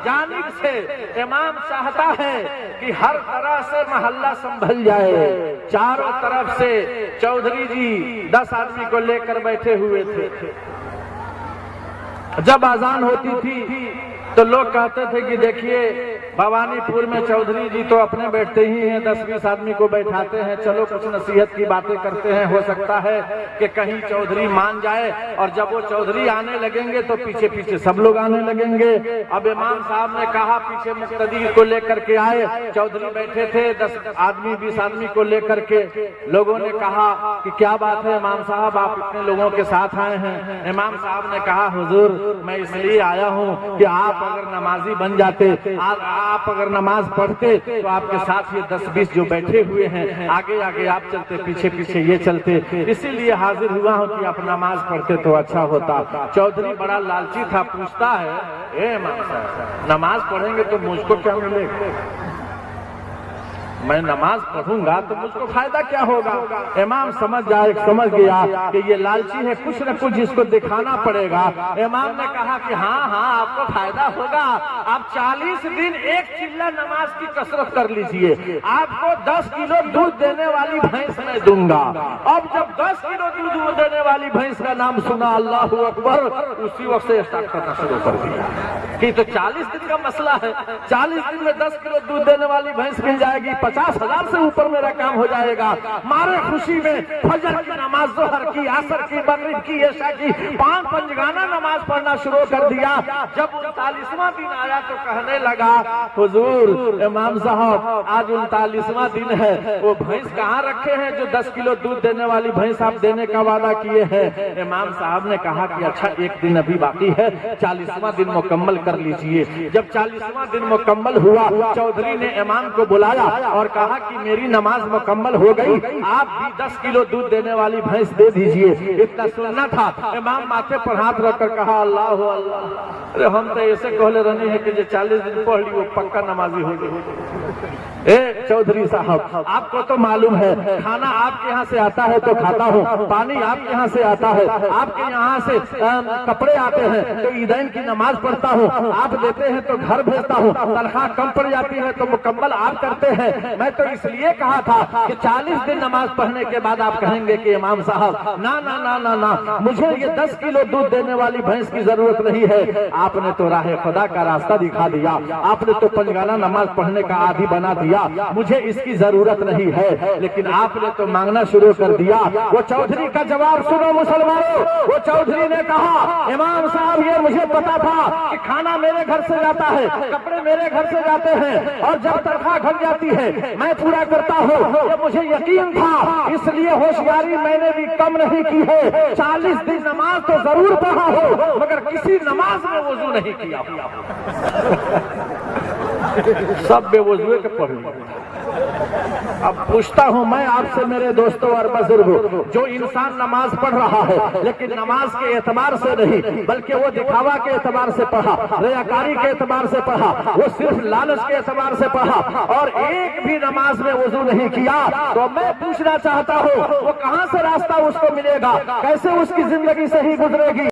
जानिब से इमाम चाहता है कि हर तरह से मोहल्ला संभल जाए। चारों तरफ से चौधरी जी 10 आदमी को लेकर बैठे हुए थे। जब अजान होती थी तो लोग कहते थे कि देखिए भवानीपुर में चौधरी जी तो अपने बैठते ही हैं, 10-20 आदमी को बैठाते हैं, चलो कुछ नसीहत की बातें करते हैं, हो सकता है कि कहीं चौधरी मान जाए। और जब वो चौधरी आने लगेंगे तो पीछे पीछे सब लोग आने लगेंगे। अब इमाम साहब ने कहा, पीछे मुक्तदी को लेकर के आए, चौधरी बैठे थे 10 आदमी 20 आदमी को लेकर के। लोगों ने कहा कि क्या बात है इमाम साहब, आप इतने लोगों के साथ आए हैं। इमाम साहब ने कहा, हुजूर मैं इसलिए आया हूँ कि आप अगर नमाजी बन जाते, आप अगर नमाज पढ़ते तो आपके साथ ये 10-20 जो बैठे हुए हैं आगे आगे आप चलते, पीछे पीछे ये चलते, इसीलिए हाजिर हुआ हूँ कि आप नमाज पढ़ते तो अच्छा होता। चौधरी बड़ा लालची था, पूछता है, ए इमाम साहब नमाज पढ़ेंगे तो मुझको क्या मिलेगा? मैं नमाज पढ़ूंगा तो मुझको फायदा क्या होगा? इमाम समझ गया कि ये लालची है, कुछ न कुछ इसको दिखाना पड़ेगा। इमाम ने कहा कि हाँ आपको फायदा होगा, आप 40 दिन एक चिल्ला नमाज की कसरत कर लीजिए, आपको 10 किलो दूध देने वाली भैंस मैं दूंगा। अब जब 10 किलो दूध देने वाली भैंस का नाम सुना, अल्लाहू अकबर, उसी वक्त से स्टार्ट करना शुरू कर दिया कि तो 40 दिन का मसला है, 40 दिन में 10 किलो दूध देने वाली भैंस मिल जाएगी, 50,000 से ऊपर मेरा काम हो जाएगा। मारे खुशी में फजर की नमाज, जोहर की, असर की, मगरिब की, इशा की 5 पंजगाना नमाज पढ़ना शुरू कर दिया। जब 39वां दिन आया तो कहने लगा, हुजूर इमाम साहब आज 39वां दिन है, वो भैंस कहाँ रखे हैं जो 10 किलो दूध देने वाली भैंस आप देने का वादा किए हैं? इमाम साहब ने कहा कि अच्छा एक दिन अभी बाकी है, 40वां दिन मुकम्मल कर लीजिए। जब 40वां दिन मुकम्मल हुआ, चौधरी ने इमाम को बुलाया और कहा कि मेरी नमाज मुकम्मल हो गई, आप भी 10 किलो दूध देने वाली भैंस दे दीजिए। इतना सुनना था। इमाम माथे पर हाथ रखकर कहा, अल्लाह अल्लाह, अरे हम तो ऐसे कहले रहने हैं कि जो 40 दिन पढ़ ली वो पक्का नमाजी हो गई। ए चौधरी साहब, आपको तो मालूम है खाना आपके यहाँ से आता है तो खाता हूँ, पानी आपके यहाँ से आता है, आपके यहाँ से कपड़े आते हैं तो ईदैन की नमाज पढ़ता हूँ, आप देते हैं तो घर भेजता हूँ, तनख्वाह कम पड़ जाती है तो मुकम्मल आप करते हैं। मैं तो इसलिए कहा था कि 40 दिन नमाज पढ़ने के बाद आप कहेंगे कि इमाम साहब ना ना ना ना ना, मुझे ये 10 किलो दूध देने वाली भैंस की जरूरत नहीं है। आपने तो राह खुदा का रास्ता दिखा दिया, आपने तो पंजगाना नमाज पढ़ने का आदी बना दिया, मुझे इसकी जरूरत नहीं है। लेकिन आपने तो मांगना शुरू कर दिया। वो चौधरी का जवाब सुनो मुसलमानों। वो चौधरी ने कहा, इमाम साहब ये मुझे पता था कि खाना मेरे घर से जाता है, कपड़े मेरे घर से जाते हैं और जब तनख्वाह घट जाती है मैं पूरा करता हूँ, ये मुझे यकीन था, इसलिए होशियारी मैंने भी कम नहीं की है। 40 दिन नमाज तो जरूर पढ़ा हो मगर किसी नमाज में वुजू नहीं किया। सब बेवजूए के पढ़ लिया। अब पूछता हूं मैं आपसे मेरे दोस्तों और बुजुर्गों, जो इंसान नमाज पढ़ रहा है लेकिन नमाज के एतबार से नहीं बल्कि वो दिखावा के एतबार से पढ़ा, रियाकारी के एतबार से पढ़ा, वो सिर्फ लालच के एतबार से पढ़ा और एक भी नमाज में वुजू नहीं किया, तो मैं पूछना चाहता हूं वो कहां से रास्ता उसको मिलेगा, कैसे उसकी जिंदगी सही गुजरेगी?